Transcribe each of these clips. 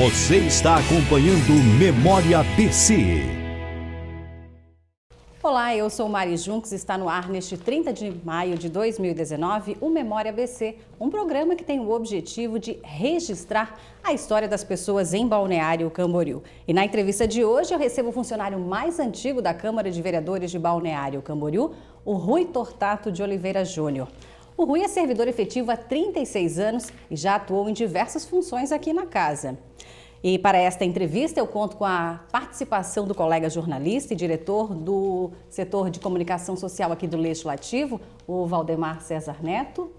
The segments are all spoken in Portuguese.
Você está acompanhando Memória BC. Olá, eu sou Mari Junques, está no ar neste 30 de maio de 2019 o Memória BC, um programa que tem o objetivo de registrar a história das pessoas em Balneário Camboriú. E na entrevista de hoje eu recebo o funcionário mais antigo da Câmara de Vereadores de Balneário Camboriú, o Rui Tortato de Oliveira Júnior. O Rui é servidor efetivo há 36 anos e já atuou em diversas funções aqui na casa. E para esta entrevista eu conto com a participação do colega jornalista e diretor do setor de comunicação social aqui do Legislativo, o Valdemar César Neto.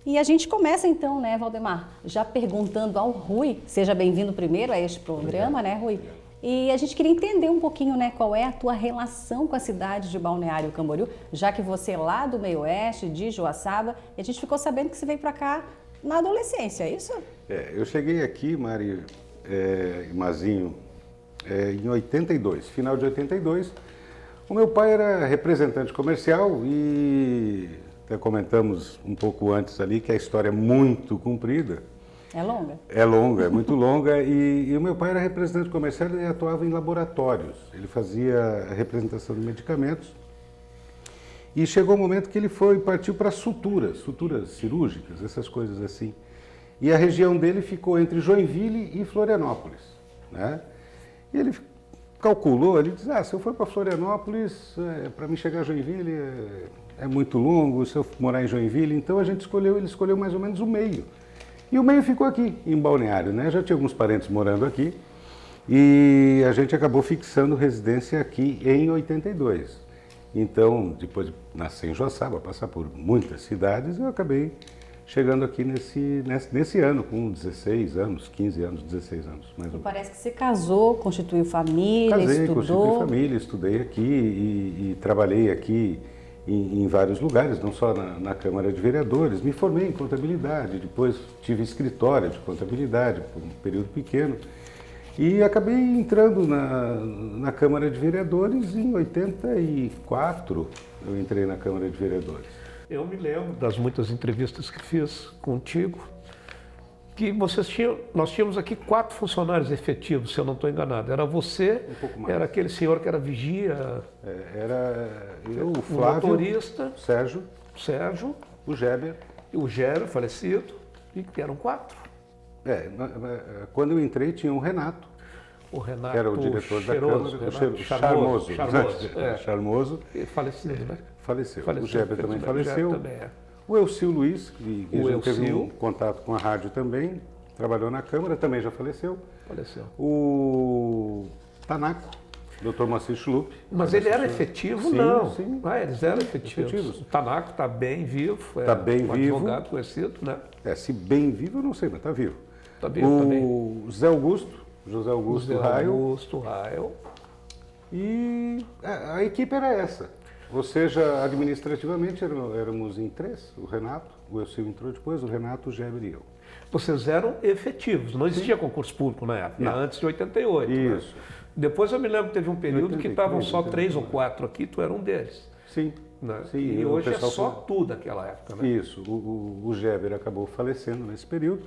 E a gente começa então, né, Valdemar, já perguntando ao Rui, seja bem-vindo primeiro a este programa, né, Rui? E a gente queria entender um pouquinho, né, qual é a tua relação com a cidade de Balneário Camboriú, já que você é lá do meio oeste, de Joaçaba, e a gente ficou sabendo que você veio para cá na adolescência, é isso? Eu cheguei aqui, Mari, Mazinho, em 82, final de 82. O meu pai era representante comercial e até comentamos um pouco antes ali que a história é muito comprida. É longa? É longa, é muito longa. E o meu pai era representante comercial e atuava em laboratórios. Ele fazia a representação de medicamentos. E chegou o momento que ele partiu para suturas cirúrgicas, essas coisas assim. E a região dele ficou entre Joinville e Florianópolis, né? E ele calculou, ele disse, se eu for para Florianópolis, para mim chegar a Joinville é muito longo, se eu morar em Joinville, então ele escolheu mais ou menos o meio. E o meio ficou aqui, em Balneário, né? Já tinha alguns parentes morando aqui e a gente acabou fixando residência aqui em 82. Então, depois de nascer em Joaçaba, passar por muitas cidades, eu acabei chegando aqui nesse ano, com 16 anos, 15 anos, 16 anos. Mais ou menos. Parece que você casou, constituiu família, estudou. Constituí família, estudei aqui e trabalhei aqui em vários lugares, não só na Câmara de Vereadores. Me formei em contabilidade, depois tive escritório de contabilidade por um período pequeno. E acabei entrando na Câmara de Vereadores em 84, eu entrei na Câmara de Vereadores. Eu me lembro das muitas entrevistas que fiz contigo, que nós tínhamos aqui 4 funcionários efetivos, se eu não estou enganado. Era você, era aquele senhor que era vigia, era eu, o Flávio, o motorista, Sérgio, o Géber, falecido, e eram 4. Quando eu entrei tinha o Renato. O Renato, que era o diretor cheiroso, da Câmara, Charmoso. Falecido, né? Faleceu. O Géber também faleceu. O Elcio Luiz, que já teve um contato com a rádio também, trabalhou na Câmara, também já faleceu. O Tanaco, Dr. Moacir Schlup. Mas ele era efetivo? Sim, não. Sim. Eles eram efetivos. O Tanaco está bem vivo. Está bem vivo. Advogado conhecido, né? Se bem vivo, eu não sei, mas está vivo. Está vivo também. O José Augusto Raio. E a equipe era essa. Ou seja, administrativamente éramos em 3, o Renato, o Elcio entrou depois, o Renato, o Géber e eu. Vocês eram efetivos, não existia concurso público na época, antes de 88. Isso. Né? Depois eu me lembro que teve um período que estavam só 3 ou 4 aqui, tu era um deles. Sim. Né? Sim, e hoje é só tu daquela época, né? Isso, o Géber acabou falecendo nesse período,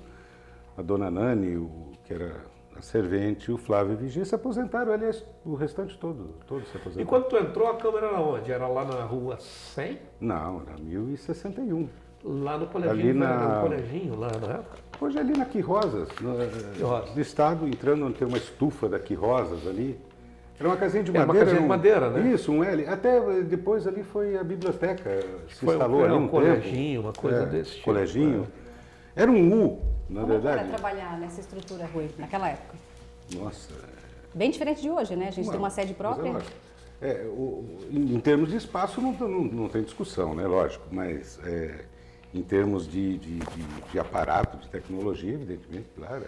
a dona Nani, que era a servente e o Flávio Vigia se aposentaram, aliás, o restante todo se aposentaram. E quando tu entrou, a Câmara era onde? Era lá na rua 100? Não, era 1061. Lá no coleginho, no coleginho lá, não é? Hoje ali na Quirosas, do estado, entrando onde tem uma estufa da Quirosas ali. Era uma casinha de madeira. Uma casinha de madeira, né? Isso, um L. Até depois ali foi a biblioteca, se instalou ali um coleginho, uma coisa desse tipo. Coleginho. Era um U, na verdade. Como era trabalhar nessa estrutura, Rui, naquela época? Nossa. Bem diferente de hoje, né? A gente tem uma sede própria. Em termos de espaço não tem discussão, né? Lógico, mas em termos de aparato, de tecnologia, evidentemente, claro.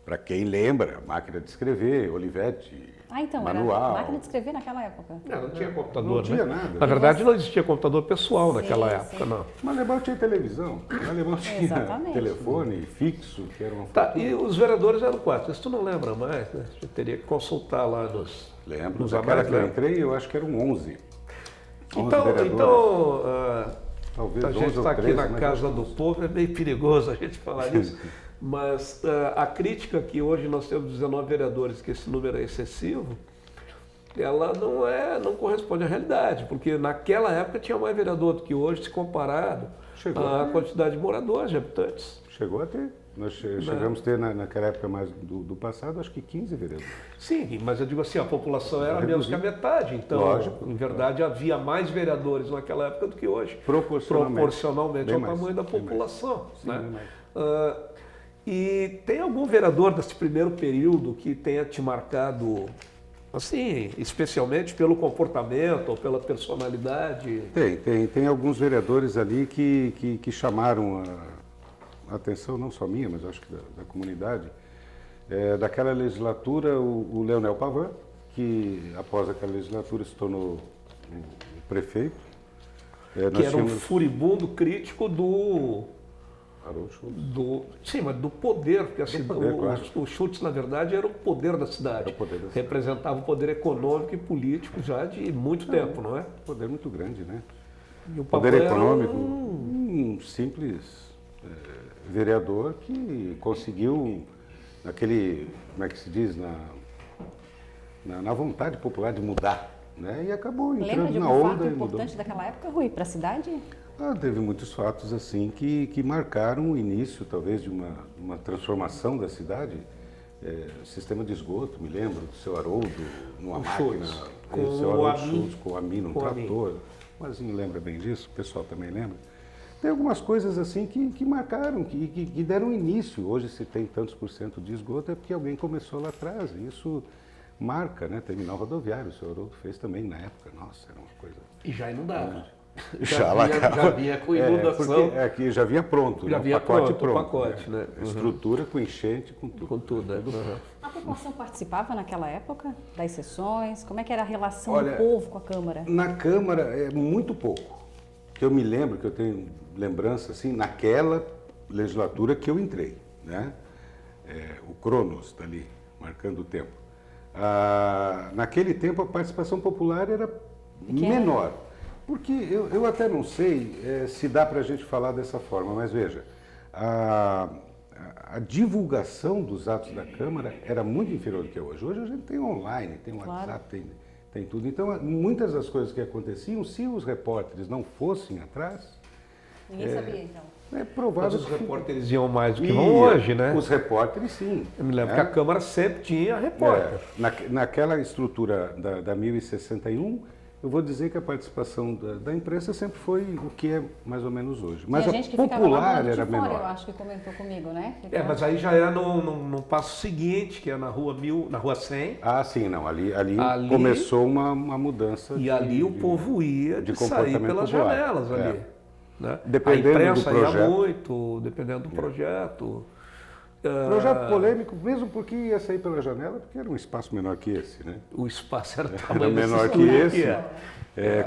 Para quem lembra, máquina de escrever, Olivetti, então, manual. Era máquina de escrever naquela época? Não tinha computador, não tinha nada. Na verdade, não existia computador pessoal naquela época, não. Mas Alemão tinha televisão, Alemão tinha telefone fixo, que era uma e os vereadores eram 4, isso tu não lembra mais, né? Você teria que consultar lá nos... Lembro, naquela que eu entrei, eu acho que eram 11. Então talvez A gente 11 ou está aqui 13, na mas Casa acho do Povo, é meio perigoso a gente falar isso. Mas a crítica que hoje nós temos 19 vereadores, que esse número é excessivo, ela não corresponde à realidade, porque naquela época tinha mais vereador do que hoje, se comparado Chegou à a ter. quantidade de moradores, de habitantes. Chegou a ter. Nós chegamos a ter naquela época mais do passado, acho que 15 vereadores. Sim, mas eu digo assim, a população era menos que a metade, então, Lógico. em verdade, havia mais vereadores naquela época do que hoje, Proporcionalmente. Bem ao mais, tamanho da bem mais. população. Sim, Né? bem mais. E tem algum vereador desse primeiro período que tenha te marcado, assim, especialmente pelo comportamento ou pela personalidade? Tem alguns vereadores ali que chamaram a atenção, não só minha, mas acho que da comunidade. Daquela legislatura, o Leonel Pavan, que após aquela legislatura se tornou o prefeito. Que era um furibundo crítico do Haroldo Schultz. Sim, mas do poder, porque assim, poder, claro. o Schultz, na verdade, era o poder da cidade. Era o poder da cidade. Representava o poder econômico e político já de muito tempo, não é? Poder muito grande, né? E o Poder Pavan era econômico, um simples vereador que conseguiu, naquele, como é que se diz, na vontade popular de mudar, né? E acabou Lembra entrando de na algum fato onda e mudou. importante daquela época, Rui, para a cidade? Teve muitos fatos assim que marcaram o início, talvez, de uma transformação da cidade. Sistema de esgoto, me lembro do seu Haroldo, numa máquina, com o seu o Haroldo Amin. Schultz com o Amin, um Com o Amin. trator. O Mazinho lembra bem disso, o pessoal também lembra. Tem algumas coisas assim que marcaram, que deram início. Hoje, se tem tantos por cento de esgoto, é porque alguém começou lá atrás. E isso marca, né? Terminal rodoviário, o seu Haroldo fez também na época. Nossa, era uma coisa... E já inundava. Já vinha com inundação. Porque aqui já vinha pronto, Já né? vinha O pacote pronto, o pacote, né? Uhum. Estrutura com enchente, com tudo. Com tudo, Uhum. A população participava naquela época das sessões? Como é que era a relação Olha, do povo com a Câmara? Na Câmara é muito pouco. Que eu me lembro, que eu tenho lembrança, assim, naquela legislatura que eu entrei, né? O Cronos está ali, marcando o tempo. Naquele tempo a participação popular era menor. Porque eu até não sei se dá para a gente falar dessa forma, mas veja, a divulgação dos atos da Câmara era muito inferior do que é hoje. Hoje a gente tem online, tem WhatsApp, tem tudo. Então, muitas das coisas que aconteciam, se os repórteres não fossem atrás... Ninguém sabia, então. É provável Mas os que... repórteres iam mais do que vão hoje, né? Os repórteres, sim. Eu me lembro que a Câmara sempre tinha repórter. Naquela estrutura da 1061, eu vou dizer que a participação da imprensa sempre foi o que é mais ou menos hoje. Mas Tinha gente a que ficava lá popular do lado de era fora, menor. eu acho que comentou comigo, né? Mas aí já era no passo seguinte, que é na rua 100. Ah, sim, não. Ali começou uma mudança. E ali o povo ia de sair comportamento pelas popular. janelas ali. Né? Dependendo a imprensa do projeto. ia muito, dependendo do projeto. Projeto polêmico, mesmo porque ia sair pela janela, porque era um espaço menor que esse, né? O espaço era Era tamanho menor que esse.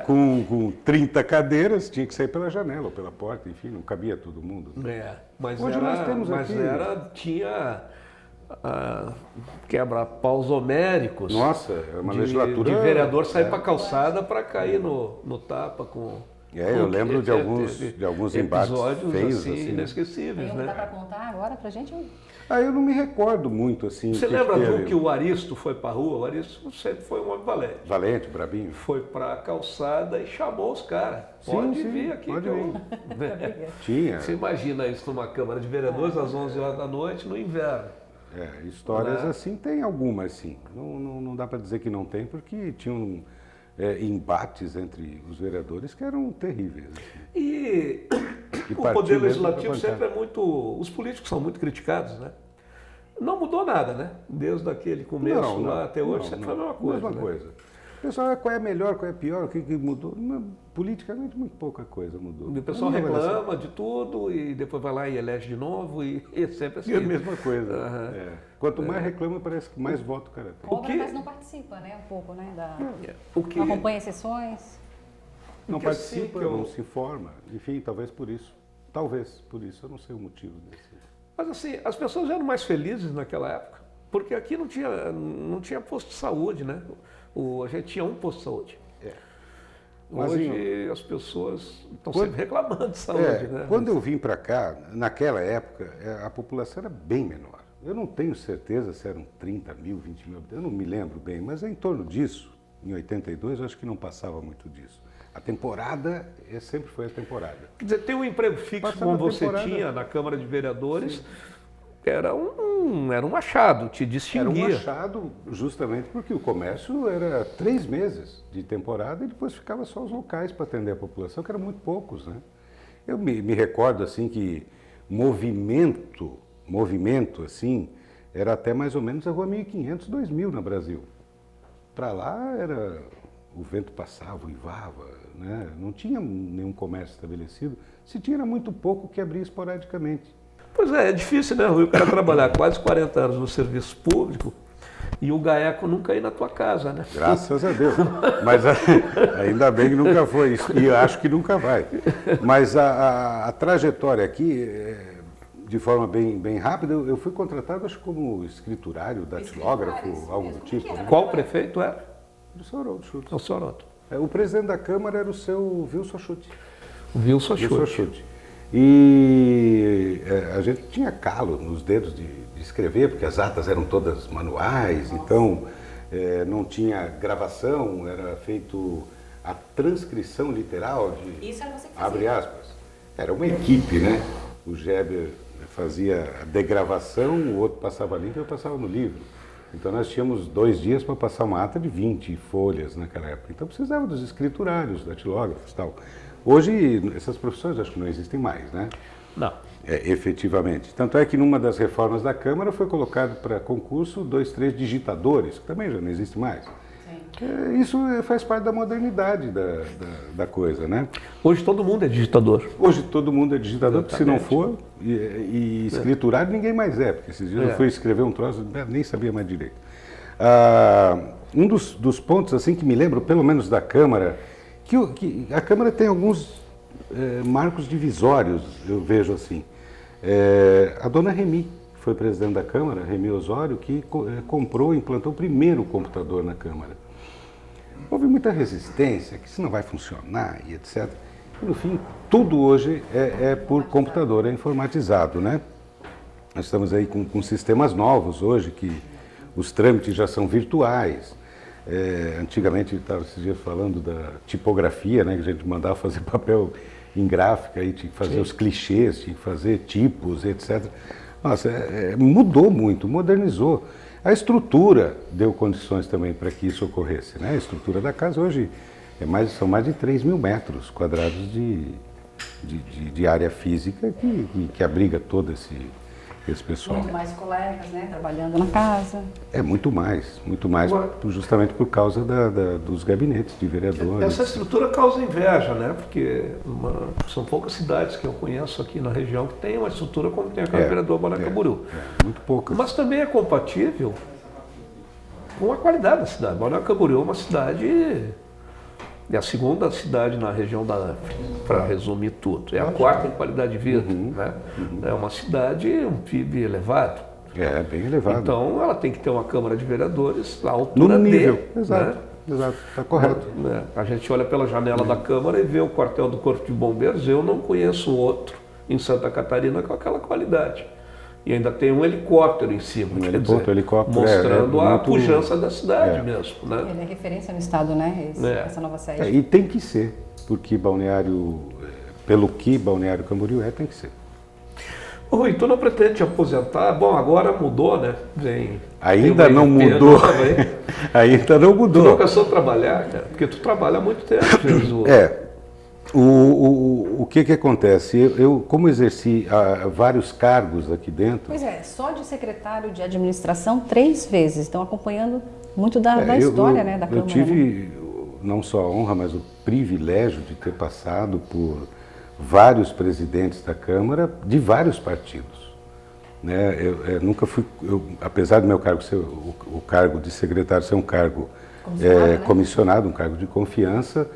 Com 30 cadeiras, tinha que sair pela janela ou pela porta, enfim, não cabia todo mundo. Mas Hoje nós temos aqui... tinha quebra-paus homéricos. Nossa, é uma legislatura... De vereador sair para a calçada para cair no tapa com... eu lembro de alguns embates episódios feios, assim, inesquecíveis, Não né? dá para contar agora pra gente? Eu não me recordo muito, assim... Você lembra que o Aristo foi para a rua? O Aristo sempre foi um homem valente. Valente, brabinho. Foi para a calçada e chamou os caras. Pode vir aqui. Pode vir. Tinha. Você imagina isso numa Câmara de Vereadores às 11 horas da noite no inverno. Histórias assim tem algumas, sim. Não dá para dizer que não tem, porque tinham embates entre os vereadores que eram terríveis. Assim. E o poder legislativo sempre é muito... Os políticos são muito criticados, né? Não mudou nada, né? Desde aquele começo lá até hoje, sempre foi a mesma coisa. Mesma coisa. O pessoal, qual é melhor, qual é pior, o que mudou? Politicamente, muito pouca coisa mudou. O pessoal reclama de tudo e depois vai lá e elege de novo e sempre assim. É a mesma coisa. Quanto mais reclama, parece que mais voto o cara tem. Cobra, mas não participa, né? Um pouco, né? Não acompanha sessões. Não participa, não se informa. Enfim, talvez por isso. Eu não sei o motivo desse. Mas assim, as pessoas eram mais felizes naquela época, porque aqui não tinha posto de saúde, né? A gente tinha um posto de saúde. Hoje as pessoas estão sempre reclamando de saúde, né? Quando eu vim para cá, naquela época, a população era bem menor. Eu não tenho certeza se eram 30 mil, 20 mil, eu não me lembro bem, mas é em torno disso. Em 82, eu acho que não passava muito disso. A temporada sempre foi a temporada. Quer dizer, tem um emprego fixo como você tinha na Câmara de Vereadores, era um achado, te distinguia. Era um achado justamente porque o comércio era 3 meses de temporada e depois ficava só os locais para atender a população, que eram muito poucos, né? Eu me recordo assim que movimento assim, era até mais ou menos a rua 1500, 2000 no Brasil. Para lá era o vento passava, uivava, né? Não tinha nenhum comércio estabelecido. Se tinha, era muito pouco que abria esporadicamente. Pois é difícil, né, Rui? O cara trabalhar quase 40 anos no serviço público e o GAECO nunca ir na tua casa, né? Graças a Deus. Mas ainda bem que nunca foi isso. E eu acho que nunca vai. Mas a trajetória aqui, de forma bem rápida, eu fui contratado, acho, como escriturário, datilógrafo, algo do tipo. Né? Qual prefeito era? Do seu Haroldo Schultz. O seu Haroldo. O presidente da Câmara era o seu Wilson Schultz. Wilson Schultz. E a gente tinha calo nos dedos de escrever, porque as atas eram todas manuais, então não tinha gravação, era feito a transcrição literal de... Isso era você que fazia? Abre aspas. Era uma equipe, né? O Geber fazia a degravação, o outro passava limpo e eu passava no livro. Então nós tínhamos 2 dias para passar uma ata de 20 folhas naquela época. Então precisava dos escriturários, datilógrafos e tal. Hoje essas profissões acho que não existem mais, né? Não. Efetivamente. Tanto é que numa das reformas da Câmara foi colocado para concurso 2, 3 digitadores, que também já não existe mais. Isso faz parte da modernidade da coisa, né? Hoje todo mundo é digitador. Hoje todo mundo é digitador, porque se não for, e escriturário ninguém mais é, porque esses dias eu fui escrever um troço, nem sabia mais direito. Um dos pontos assim que me lembro, pelo menos da Câmara, que a Câmara tem alguns marcos divisórios, eu vejo assim. A dona Remi, que foi presidente da Câmara, Remi Osório, que comprou e implantou o primeiro computador na Câmara. Houve muita resistência, que isso não vai funcionar e etc. E no fim, tudo hoje é por computador, é informatizado, né? Nós estamos aí com sistemas novos hoje, que os trâmites já são virtuais. Antigamente, estava esses dias falando da tipografia, né? Que a gente mandava fazer papel em gráfica, aí tinha que fazer os clichês, tinha que fazer tipos, etc. Nossa, mudou muito, modernizou. A estrutura deu condições também para que isso ocorresse, né? A estrutura da casa hoje são mais de 3 mil metros quadrados de área física que abriga todo esse pessoal. Muito mais colegas, né, trabalhando na casa. Muito mais, justamente por causa dos gabinetes de vereadores. Essa estrutura causa inveja, né? Porque são poucas cidades que eu conheço aqui na região que tem uma estrutura como tem a Câmara Vereador Balneário Camboriú. Muito poucas. Mas também é compatível com a qualidade da cidade. Balneário Camboriú é uma cidade... É a segunda cidade na região da Anfre, para resumir tudo. É a 4ª em qualidade de vida. Né? É uma cidade, um PIB elevado. Bem elevado. Então, ela tem que ter uma Câmara de Vereadores à altura no nível. D. Exato, né? exato, está correto. A gente olha pela janela da Câmara e vê o quartel do Corpo de Bombeiros. Eu não conheço outro em Santa Catarina com aquela qualidade. E ainda tem um helicóptero em cima, helicóptero mostrando a pujança da cidade mesmo. Né? Ele é referência no estado, né? Essa nova sede. E tem que ser, porque pelo que Balneário Camboriú tem que ser. Rui, tu não pretende te aposentar? Bom, agora mudou, né? Ainda não mudou. Ainda não mudou. Tu não cansou de trabalhar, cara? Porque tu trabalha há muito tempo, Jesus. O que acontece? Eu como exerci vários cargos aqui dentro... Pois só de secretário de administração 3 vezes. Estão acompanhando muito da história, né, da Câmara. Eu tive não só a honra, mas o privilégio de ter passado por vários presidentes da Câmara de vários partidos. Né? Eu nunca fui... apesar do meu cargo ser o cargo de secretário ser um cargo comissionado, um cargo de confiança...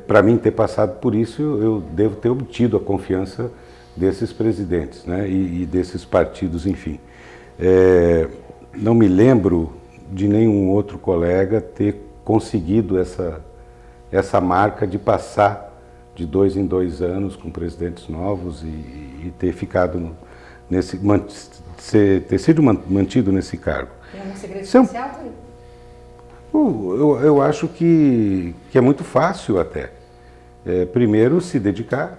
para mim ter passado por isso, eu devo ter obtido a confiança desses presidentes, né? e desses partidos, enfim. Não me lembro de nenhum outro colega ter conseguido essa marca de passar de 2 em 2 anos com presidentes novos e ter ficado ter sido mantido nesse cargo. Tem algum segredo Isso é especial, Rui? Eu acho que é muito fácil até. Primeiro, se dedicar,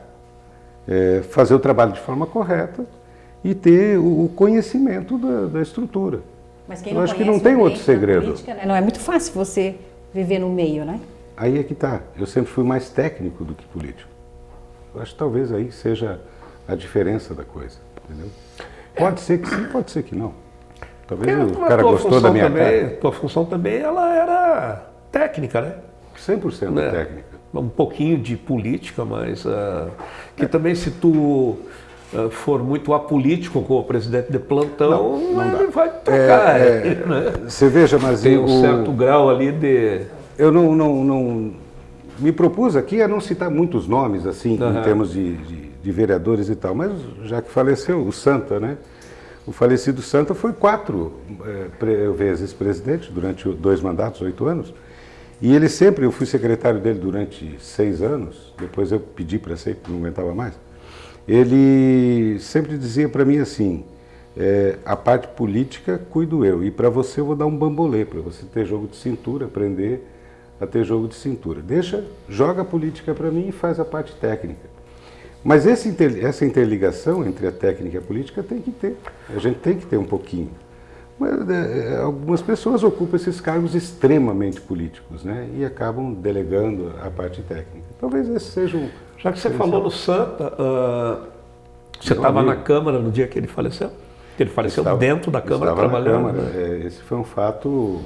fazer o trabalho de forma correta e ter o conhecimento da estrutura. Mas quem Eu não acho que conhece não tem o outro meio da segredo. política, né? Não é muito fácil você viver no meio, né? Aí é que está. Eu sempre fui mais técnico do que político. Eu acho que talvez aí seja a diferença da coisa, entendeu? Pode ser que sim, pode ser que não. Talvez o cara gostou da minha cara. Tua função também, ela era técnica, né? 100% técnica. Um pouquinho de política, mas que também se tu for muito apolítico com o presidente de plantão, ele vai trocar. Né? Você veja, mas tem um certo grau ali de... Eu não me propus aqui a não citar muitos nomes, assim, em termos de vereadores e tal, mas já que faleceu o Santa, né? O falecido Santa foi 4 vezes presidente durante 2 mandatos, 8 anos. E ele sempre, eu fui secretário dele durante 6 anos, depois eu pedi para ser, porque não aguentava mais. Ele sempre dizia para mim assim, a parte política cuido eu, e para você eu vou dar um bambolê, para você ter jogo de cintura, aprender a ter jogo de cintura. Joga a política para mim e faz a parte técnica. Mas essa interligação entre a técnica e a política tem que ter, a gente tem que ter um pouquinho. Mas, algumas pessoas ocupam esses cargos extremamente políticos, né? E acabam delegando a parte técnica. Talvez esse seja um... Já que você falou no Santa, você estava na Câmara no dia que ele faleceu? Ele faleceu dentro da Câmara, trabalhando? Na Câmara. Esse foi um fato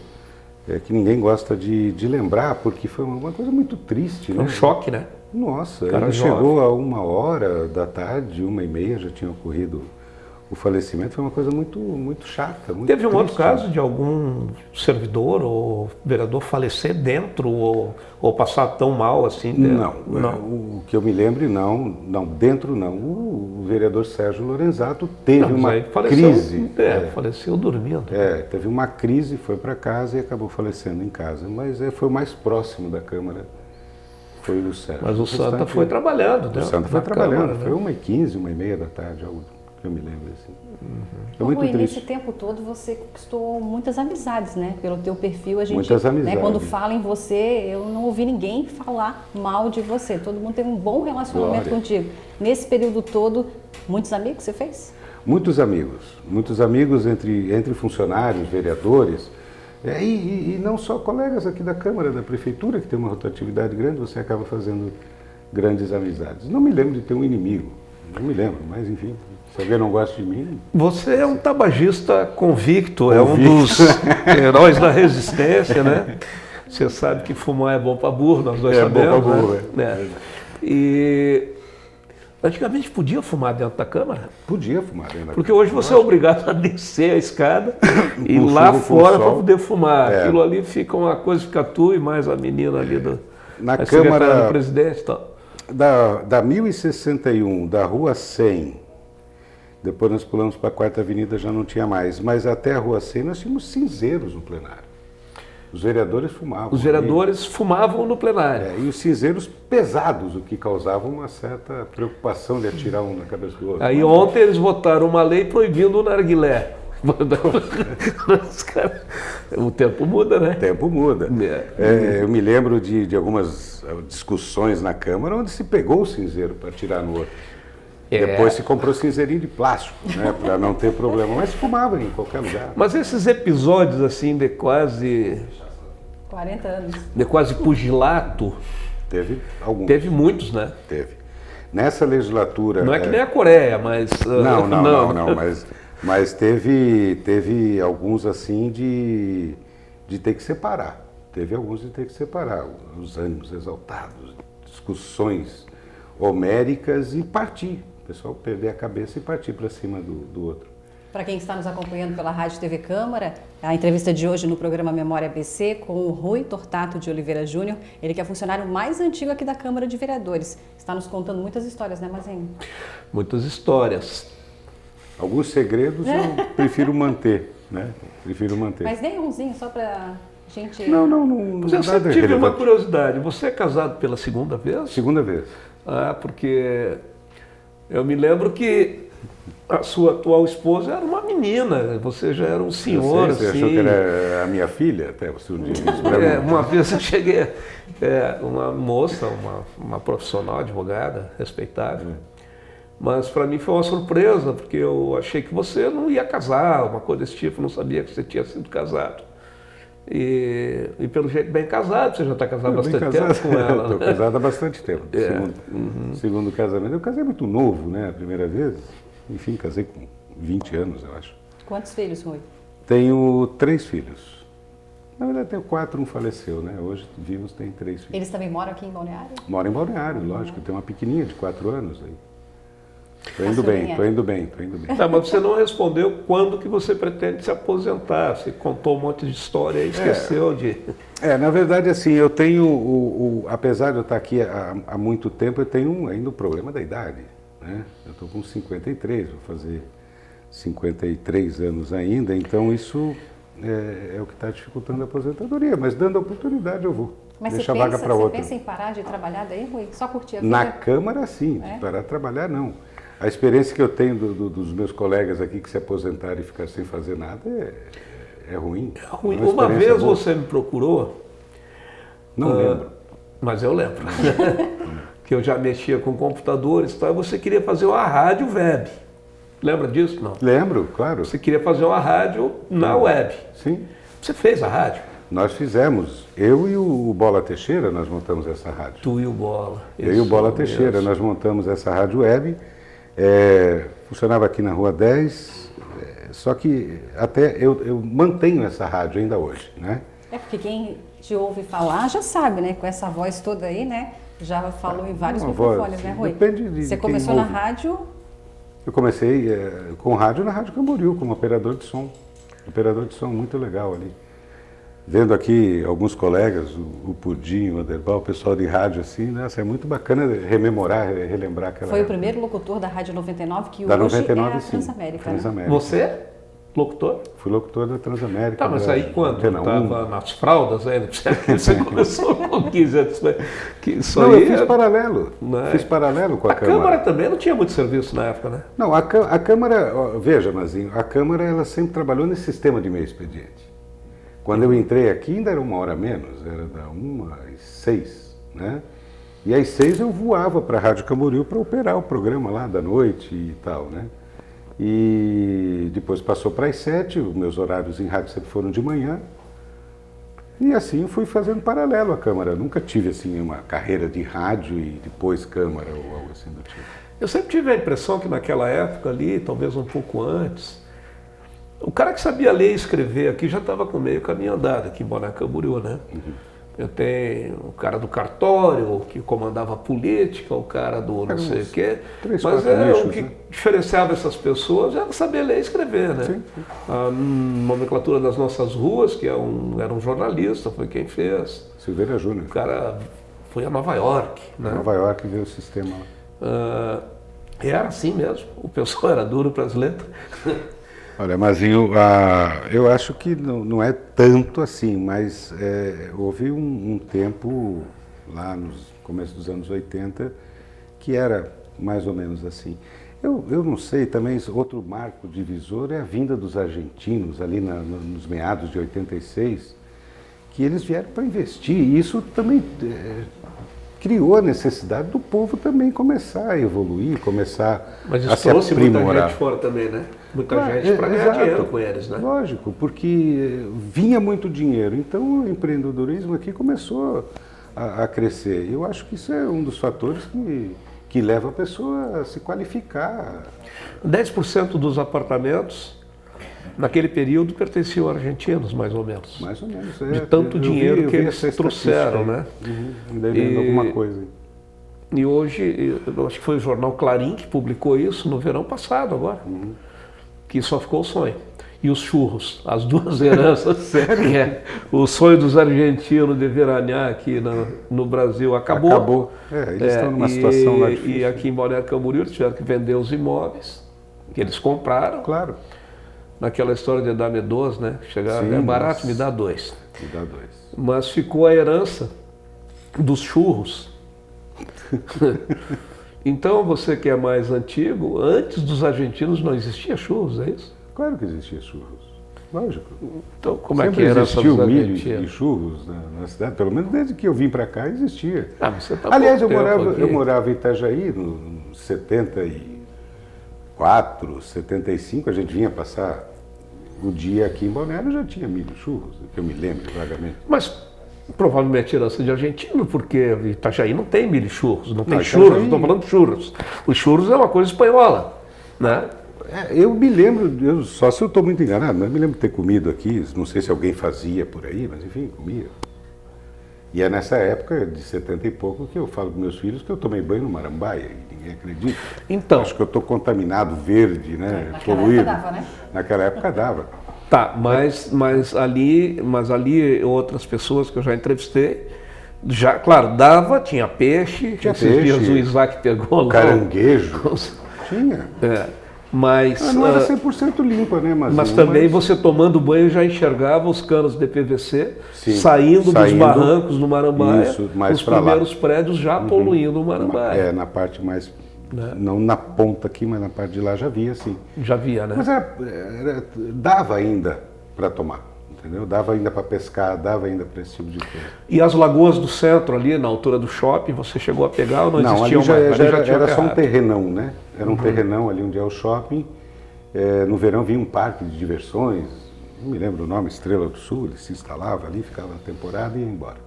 que ninguém gosta de lembrar, porque foi uma coisa muito triste. Foi um choque, né? Nossa, ele chegou a 1h da tarde, 1h30 já tinha ocorrido o falecimento. Foi uma coisa muito chata, muito Teve um triste. outro caso de algum servidor ou vereador falecer dentro ou passar tão mal assim? Não. O que eu me lembre, não, dentro não. O vereador Sérgio Lorenzato teve uma crise. Faleceu dormindo. Teve uma crise, foi para casa e acabou falecendo em casa. Mas foi o mais próximo da Câmara, foi o Sérgio. Mas o Santa foi trabalhando, né? O Santa foi trabalhando, Câmara, foi 1h15, 1h30 da tarde, algo que eu me lembro assim. Foi Rui, muito triste. nesse tempo todo você conquistou muitas amizades, né? Pelo teu perfil, a gente, muitas amizades. Né, quando fala em você, eu não ouvi ninguém falar mal de você. Todo mundo tem um bom relacionamento contigo. Nesse período todo, muitos amigos você fez? Muitos amigos entre funcionários, vereadores, e não só colegas aqui da Câmara, da Prefeitura, que tem uma rotatividade grande, você acaba fazendo grandes amizades. Não me lembro de ter um inimigo, não me lembro, mas enfim, se alguém não gosta de mim... Você é um tabagista convicto, é um dos heróis da resistência, né? Você sabe que fumar é bom para burro, nós dois sabemos. É bom para burro, né? E antigamente podia fumar dentro da Câmara? Podia fumar dentro da Câmara. Porque hoje você é obrigado a descer a escada e ir lá fora para poder fumar. Aquilo ali fica uma coisa, fica tu e mais a menina ali na Câmara do presidente e tal. Da 1061, da Rua 100, depois nós pulamos para a 4ª Avenida, já não tinha mais, mas até a Rua 100 nós tínhamos cinzeiros no plenário. Os vereadores fumavam. Os vereadores fumavam no plenário. E os cinzeiros pesados, o que causava uma certa preocupação de atirar um na cabeça do outro. Aí ontem eles votaram uma lei proibindo o narguilé. O tempo muda, né? O tempo muda. Eu me lembro de algumas discussões na Câmara onde se pegou o cinzeiro para atirar no outro. Depois se comprou cinzeirinho de plástico, né, para não ter problema. Mas fumava em qualquer lugar. Mas esses episódios assim de quase 40 anos. De quase pugilato. Teve alguns. Teve muitos, né? Teve. Nessa legislatura... Não é que nem a Coreia, mas... Não, mas teve alguns assim de ter que separar. Teve alguns de ter que separar. Os ânimos exaltados, discussões homéricas e partir. O pessoal perder a cabeça e partir para cima do outro. Para quem está nos acompanhando pela Rádio TV Câmara, a entrevista de hoje no programa Memória ABC com o Rui Tortato de Oliveira Júnior, ele que é funcionário mais antigo aqui da Câmara de Vereadores. Está nos contando muitas histórias, né, Mazenho? Muitas histórias. Alguns segredos eu prefiro manter, né? Prefiro manter. Mas nem umzinho, só para Gente, Não Mas eu nada sempre tive uma relevante. curiosidade. Você é casado pela segunda vez? Segunda vez. Ah, porque eu me lembro que a sua atual esposa era uma menina, você já era um senhor, Você assim. achou que era a minha filha? Até você um dia disse pra mim. Uma vez eu cheguei, uma moça, uma profissional, advogada, respeitável, mas para mim foi uma surpresa, porque eu achei que você não ia casar, uma coisa desse tipo, não sabia que você tinha sido casado. E pelo jeito bem casado, você já está casado há Bem bastante casado. tempo com ela. Estou Né? casado há bastante tempo. Segundo casamento. Eu casei muito novo, né? A primeira vez. Enfim, casei com 20 anos, eu acho. quantos filhos, Rui? Tenho 3 filhos. Na verdade, tenho 4, um faleceu, né? Hoje vivos tem 3 filhos. Eles também moram aqui em Balneário? Moro em Balneário, lógico. Tenho uma pequenininha de 4 anos aí. Tô indo Caçulinha. bem, tô indo bem, tô indo bem. Tá, mas você não respondeu quando que você pretende se aposentar. Você contou um monte de história e esqueceu de... Na verdade, assim, eu tenho, apesar de eu estar aqui há muito tempo, eu tenho ainda o problema da idade, né? Eu estou com 53, vou fazer 53 anos ainda, então isso é o que está dificultando a aposentadoria, mas dando a oportunidade eu vou. Mas Deixa a vaga para outra. pensa em parar de trabalhar daí, Rui? Só curtir a vida? Na Câmara, sim, de parar de trabalhar, não. A experiência que eu tenho dos meus colegas aqui que se aposentaram e ficaram sem fazer nada é ruim. Ruim. Uma Uma experiência vez boa. você me procurou, Não lembro. mas eu lembro, que eu já mexia com computadores e tal, e você queria fazer uma rádio web. Lembra disso? Não. Lembro, claro. Você queria fazer uma rádio na web. Sim. Você fez a rádio? Nós fizemos, eu e o Bola Teixeira, nós montamos essa rádio. Tu e o Bola. Eu e o Bola Isso Teixeira, mesmo. nós montamos essa rádio web, funcionava aqui na Rua 10, só que até eu mantenho essa rádio ainda hoje, né? É porque quem te ouve falar já sabe, né? Com essa voz toda aí, né? Já falou em vários Uma microfones, voz, né, Rui? depende de Você quem começou na ouve. rádio, Eu comecei com rádio na Rádio Camboriú, como operador de som. Operador de som muito legal ali. Vendo aqui alguns colegas, o Pudim, o Aderbal, o pessoal de rádio assim, nossa, é muito bacana rememorar, relembrar aquela foi o época. primeiro locutor da Rádio 99, que Da hoje 99, é a sim. Transamérica, né? Transamérica. Você? Locutor? Fui locutor da Transamérica. Tá, mas da aí quando? Antena 1. Estava nas fraldas ainda? Você começou com 15 anos. Que isso Não, aí eu fiz paralelo. Não é? Fiz paralelo com a, A Câmara também não tinha muito serviço na época, né? Não, a Câmara, ó, veja, Mazinho, a Câmara ela sempre trabalhou nesse sistema de meio expediente. Quando eu entrei aqui ainda era 1 hora menos, era da 1 às 6, né? E às 6 eu voava para a Rádio Camboriú para operar o programa lá da noite e tal, né? E depois passou para as 7, os meus horários em rádio sempre foram de manhã. E assim fui fazendo paralelo à Câmara. Nunca tive assim uma carreira de rádio e depois Câmara ou algo assim do tipo. Eu sempre tive a impressão que naquela época ali, talvez um pouco antes, o cara que sabia ler e escrever aqui já estava com meio caminho andado aqui em Balneário Camboriú, né? Eu tenho o cara do cartório, que comandava a política, o cara do não sei o quê. 3, Mas 4 nichos, o que né? diferenciava essas pessoas era saber ler e escrever, né? Sim. A nomenclatura das nossas ruas, que era um jornalista, foi quem fez. Silveira Júnior. O cara foi a Nova York, né? Nova York veio o sistema lá. E era assim mesmo, o pessoal era duro para as letras. Olha, Mazinho, eu acho que não é tanto assim, mas houve um tempo, lá no começo dos anos 80, que era mais ou menos assim. Eu não sei, também outro marco divisor é a vinda dos argentinos ali nos meados de 86, que eles vieram para investir, e isso também criou a necessidade do povo também começar a evoluir, começar Mas a isso se trouxe muita aprimorar. gente fora também, né? Muita Claro, gente para ganhar exato. dinheiro com eles, né? Lógico, porque vinha muito dinheiro, então o empreendedorismo aqui começou a crescer. Eu acho que isso é um dos fatores que leva a pessoa a se qualificar. 10% dos apartamentos naquele período pertenciam a argentinos, mais ou menos. Mais ou menos. De tanto dinheiro que eles essa trouxeram, estatística aí. né? Ainda vendo alguma coisa. E hoje, eu acho que foi o jornal Clarim que publicou isso no verão passado agora, que só ficou o sonho. E os churros, as duas heranças. Sério? O sonho dos argentinos de veranear aqui no Brasil acabou. Acabou. Eles estão numa situação lá difícil. E aqui em Balneário Camboriú eles tiveram que vender os imóveis que eles compraram. Claro. Naquela história de dar-me 2, né? Chegar, Sim, é barato, nossa. me dá 2. E dá 2. Mas ficou a herança dos churros. Então, você que é mais antigo, antes dos argentinos não existia churros, é isso? Claro que existia churros. Lógico. Então, como é que Sempre era essa existiu dos milho argentinos? e churros na cidade, pelo menos desde que eu vim para cá existia. Ah, você tá Aliás, pouco tempo aqui. eu morava em Itajaí, no 74, 75, a gente vinha passar o dia aqui em Balneário, já tinha milho e churros, que eu me lembro vagamente. Mas provavelmente herança de argentino, porque Itajaí não tem milho e churros, não tem Não, churros, Itajaí- estou falando de churros. Os churros é uma coisa espanhola, né? Eu me lembro, só se eu estou muito enganado, mas me lembro de ter comido aqui, não sei se alguém fazia por aí, mas enfim, comia. E é nessa época, de 70 e pouco, que eu falo com meus filhos que eu tomei banho no Marambaia, e ninguém acredita. Então, Acho que eu estou contaminado, verde, né? Naquela Poluído. época dava, né? Naquela época dava. tá, mas ali outras pessoas que eu já entrevistei, já, claro, dava, tinha peixe, Tinha esses peixe, dias o Isaac pegou lá. Caranguejo. Tinha. Mas, Não era 100% limpa, né? mas também você tomando banho já enxergava os canos de PVC Sim, saindo dos saindo, barrancos no Marambaia, isso, mais os pra lá. primeiros prédios já poluindo o Marambaia. É, na parte mais. Não na ponta aqui, mas na parte de lá já via, sim. Já via, né? Mas dava ainda para tomar, entendeu? Dava ainda para pescar, dava ainda para esse tipo de coisa. E as lagoas do centro ali, na altura do shopping, você chegou a pegar ou não Não, existiam ali já, mais? já Ali era, tinha era só um terra. terrenão, né? Era um terrenão ali onde é o shopping. No verão vinha um parque de diversões, não me lembro o nome, Estrela do Sul, ele se instalava ali, ficava na temporada e ia embora.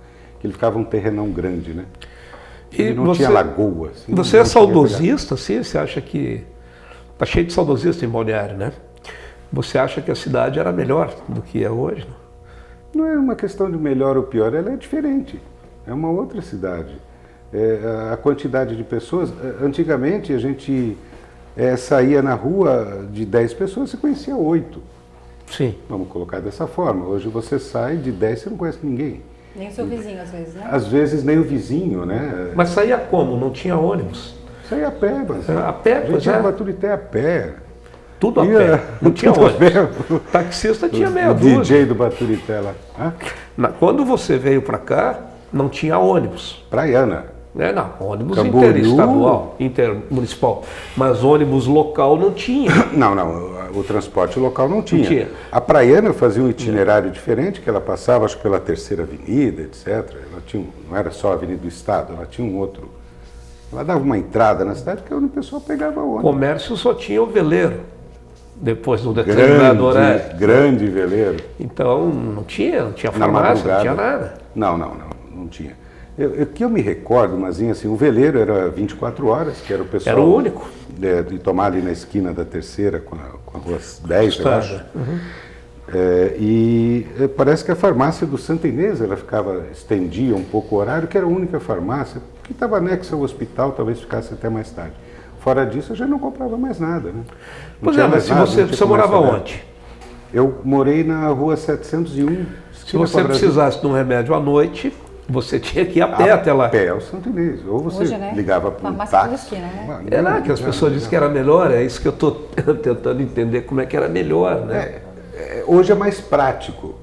Que ele ficava um terrenão grande, né? Ele não tinha lagoa. Assim, Você é não tinha saudosista, assim? Você acha que... Tá cheio de saudosista em Balneário, né? Você acha que a cidade era melhor do que é hoje? Não é uma questão de melhor ou pior, ela é diferente. É uma outra cidade. A quantidade de pessoas... Antigamente a gente saía na rua de 10 pessoas, você conhecia 8. Sim. Vamos colocar dessa forma. Hoje você sai de 10, você não conhece ninguém. Nem o seu vizinho, às vezes, né? Às vezes nem o vizinho, né? Mas saía como? Não tinha ônibus? Saía a pé, mas A pé, a gente pois ia é. em Baturité a pé. Tudo a Ia- pé. Não tinha tudo a ônibus. pé. O taxista tinha meia O dúzia. DJ do Baturité lá. Hã? Quando você veio para cá, não tinha ônibus. Praiana. Não, ônibus Camboriú. interestadual, intermunicipal. Mas ônibus local não tinha. Não, o transporte local não tinha. Não tinha. A Praiana fazia um itinerário diferente, que ela passava, acho que pela Terceira Avenida, etc. Ela tinha, não era só a Avenida do Estado, ela tinha um outro. Ela dava uma entrada na cidade que onde o pessoal pegava ônibus. Comércio só tinha o veleiro, depois de um determinado horário. Grande veleiro. Então não tinha Na farmácia, não madrugada. tinha nada. Não tinha. Que eu me recordo, mas assim, o veleiro era 24 horas, que era o pessoal... Era o único. De tomar ali na esquina da Terceira, com a rua 10, eu acho. Uhum. Parece que a farmácia do Santa Inês, ela estendia um pouco o horário, que era a única farmácia, que estava anexa ao hospital, talvez ficasse até mais tarde. Fora disso, eu já não comprava mais nada, né? Não Pois tinha é, mas mais se nada, você, não tinha você morava comércio aberto. onde? Eu morei na rua 701. Se esquina você com a Brasil. precisasse de um remédio à noite, você tinha que ir a pé até lá. A pé ao Santo Inês. Ou você Hoje, né? ligava para um Farmácia toda táxi. esquina, né? Era que as pessoas dizem que era melhor, é isso que eu estou tentando entender como é que era melhor, né? Hoje é mais prático,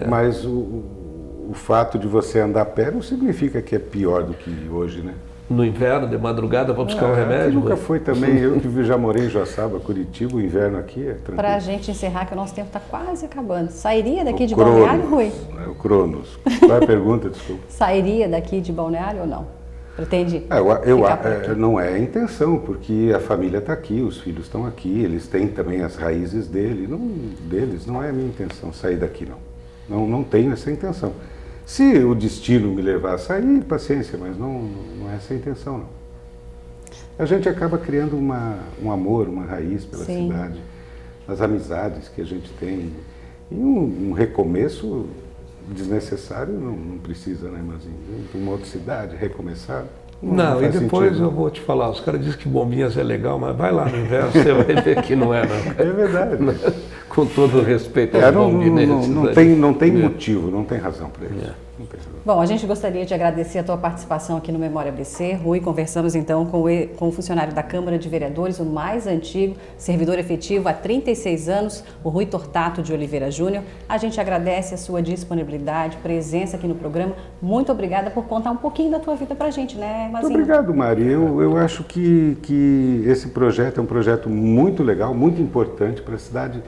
É. mas o fato de você andar a pé não significa que é pior do que hoje, né? No inverno, de madrugada, para buscar um Aqui remédio. nunca Rui. foi também, eu que já morei em Joaçaba, Curitiba, o inverno aqui é tranquilo. Pra gente encerrar, que o nosso tempo está quase acabando. Sairia daqui de Cronos, Balneário, Rui? O Cronos. Qual é a pergunta, desculpa? Sairia daqui de Balneário ou não? Pretende Eu ficar por aqui? não é a intenção, porque a família está aqui, os filhos estão aqui, eles têm também as raízes deles, não é a minha intenção sair daqui, não. Não tenho essa intenção. Se o destino me levar a sair, paciência, mas não é essa a intenção, não. A gente acaba criando um amor, uma raiz pela Sim. cidade, as amizades que a gente tem, e um recomeço desnecessário não precisa, né, mas em uma outra cidade, recomeçar. Não, e faz depois sentido. eu vou te falar, os caras dizem que Bombinhas é legal, mas vai lá no inverno, você vai ver que não é, não. É verdade. Com todo o respeito É, aos não, londinenses. não tem motivo, não tem razão para isso. Não tem razão. Bom, a gente gostaria de agradecer a tua participação aqui no Memória ABC. Rui, conversamos então com o funcionário da Câmara de Vereadores, o mais antigo, servidor efetivo há 36 anos, o Rui Tortato de Oliveira Júnior. A gente agradece a sua disponibilidade, presença aqui no programa. Muito obrigada por contar um pouquinho da tua vida pra gente, né, Mazinho? Muito obrigado, Mari. Eu acho que esse projeto é um projeto muito legal, muito importante para a cidade.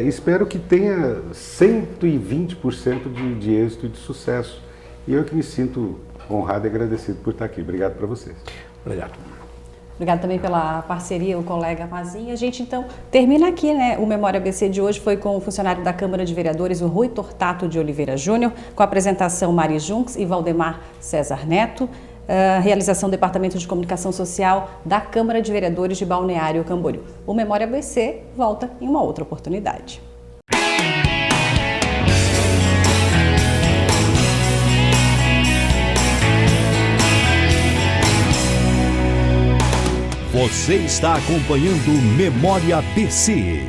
Espero que tenha 120% de êxito e de sucesso. E eu que me sinto honrado e agradecido por estar aqui. Obrigado para vocês. Obrigado. Obrigado também pela parceria, o colega Mazinho. A gente, então, termina aqui, né? O Memória ABC de hoje foi com o funcionário da Câmara de Vereadores, o Rui Tortato de Oliveira Júnior, com a apresentação Mari Junks e Valdemar César Neto, realização do Departamento de Comunicação Social da Câmara de Vereadores de Balneário Camboriú. O Memória ABC volta em uma outra oportunidade. Você está acompanhando Memória BC.